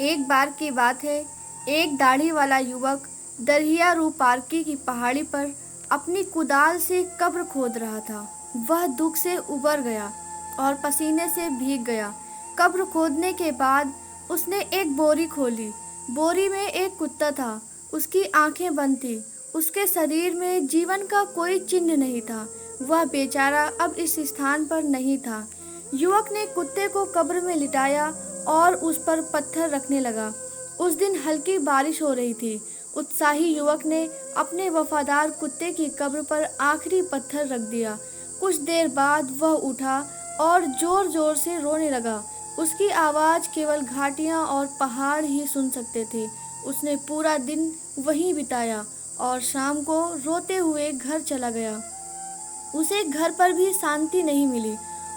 एक बार की बात है, एक दाढ़ी वाला युवक दरियारू पार्की की पहाड़ी पर अपनी कुदाल से कब्र खोद रहा था। वह दुख से उबर गया और पसीने से भीग गया। कब्र खोदने के बाद उसने एक बोरी खोली। बोरी में एक कुत्ता था। उसकी आंखें बंद थी। उसके शरीर में जीवन का कोई चिन्ह नहीं था। वह बेचारा अब इस स्थान पर नहीं था। युवक ने कुत्ते को कब्र में लिटाया और उस पर पत्थर रखने लगा। उस दिन हल्की बारिश हो रही थी। उत्साही युवक ने अपने वफादार कुत्ते की कब्र पर आखिरी पत्थर रख दिया। कुछ देर बाद वह उठा और जोर जोर से रोने लगा। उसकी आवाज़ केवल घाटियाँ और पहाड़ ही सुन सकते थे। उसने पूरा दिन वहीं बिताया और शाम को रोते हुए घर चला गया। उसे घर पर भी शांति नहीं मिली।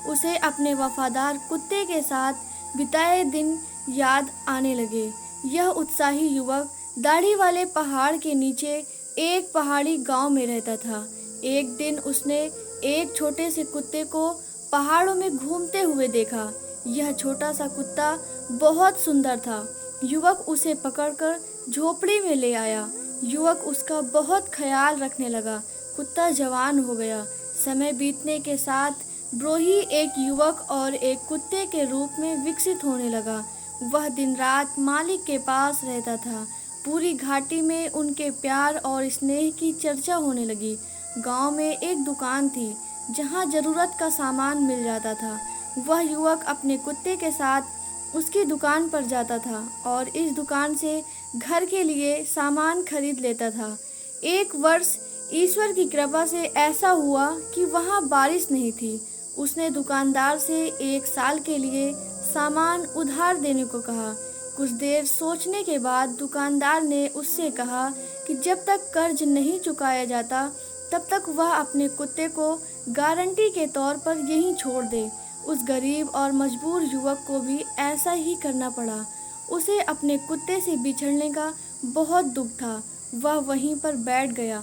उसे अपने वफादार कुत्ते के साथ बिताए दिन याद आने लगे। यह उत्साही युवक दाढ़ी वाले पहाड़ के नीचे एक पहाड़ी गांव में रहता था। एक दिन उसने एक छोटे से कुत्ते को पहाड़ों में घूमते हुए देखा। यह छोटा सा कुत्ता बहुत सुंदर था। युवक उसे पकड़कर झोपड़ी में ले आया। युवक उसका बहुत ख्याल रखने लगा। कुत्ता जवान हो गया। समय बीतने के साथ ब्रोही एक युवक और एक कुत्ते के रूप में विकसित होने लगा। वह दिन रात मालिक के पास रहता था। पूरी घाटी में उनके प्यार और स्नेह की चर्चा होने लगी। गांव में एक दुकान थी जहां जरूरत का सामान मिल जाता था। वह युवक अपने कुत्ते के साथ उसकी दुकान पर जाता था और इस दुकान से घर के लिए सामान खरीद लेता था। एक वर्ष ईश्वर की कृपा से ऐसा हुआ कि वहाँ बारिश नहीं थी। उसने दुकानदार से 1 साल के लिए सामान उधार देने को कहा। कुछ देर सोचने के बाद दुकानदार ने उससे कहा कि जब तक कर्ज नहीं चुकाया जाता तब तक वह अपने कुत्ते को गारंटी के तौर पर यहीं छोड़ दे। उस गरीब और मजबूर युवक को भी ऐसा ही करना पड़ा। उसे अपने कुत्ते से बिछड़ने का बहुत दुख था। वह वहीं पर बैठ गया।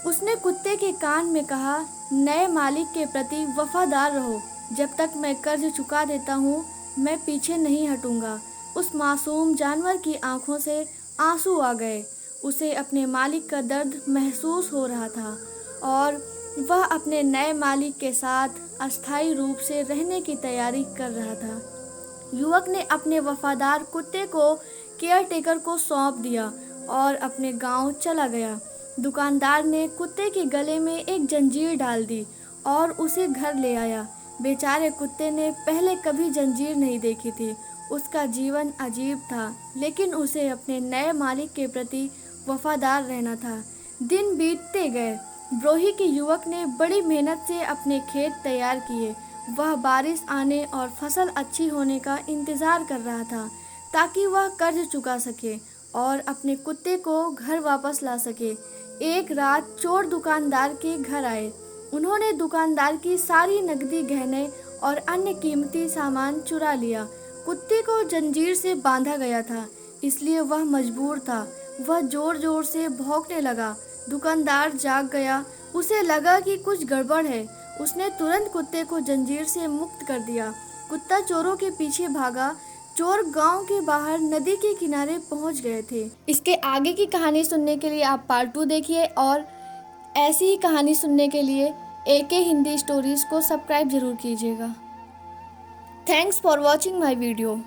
उसने कुत्ते के कान में कहा, नए मालिक के प्रति वफादार रहो। जब तक मैं कर्ज चुका देता हूँ मैं पीछे नहीं हटूंगा। उस मासूम जानवर की आंखों से आंसू आ गए। उसे अपने मालिक का दर्द महसूस हो रहा था और वह अपने नए मालिक के साथ अस्थायी रूप से रहने की तैयारी कर रहा था। युवक ने अपने वफादार कुत्ते को केयरटेकर को सौंप दिया और अपने गांव चला गया। दुकानदार ने कुत्ते के गले में एक जंजीर डाल दी और उसे घर ले आया। बेचारे कुत्ते ने पहले कभी जंजीर नहीं देखी थी। उसका जीवन अजीब था, लेकिन उसे अपने नए मालिक के प्रति वफादार रहना था। दिन बीतते गए। ब्रोही के युवक ने बड़ी मेहनत से अपने खेत तैयार किए। वह बारिश आने और फसल अच्छी होने का इंतज़ार कर रहा था ताकि वह कर्ज चुका सके और अपने कुत्ते को घर वापस ला सके। एक रात चोर दुकानदार के घर आए। उन्होंने दुकानदार की सारी नकदी, गहने और अन्य कीमती सामान चुरा लिया। कुत्ते को जंजीर से बांधा गया था, इसलिए वह मजबूर था। वह जोर जोर से भौंकने लगा। दुकानदार जाग गया। उसे लगा कि कुछ गड़बड़ है। उसने तुरंत कुत्ते को जंजीर से मुक्त कर दिया। कुत्ता चोरों के पीछे भागा। चोर गांव के बाहर नदी के किनारे पहुंच गए थे। इसके आगे की कहानी सुनने के लिए आप पार्ट 2 देखिए और ऐसी ही कहानी सुनने के लिए AK हिंदी स्टोरीज को सब्सक्राइब जरूर कीजिएगा। Thanks for watching my video.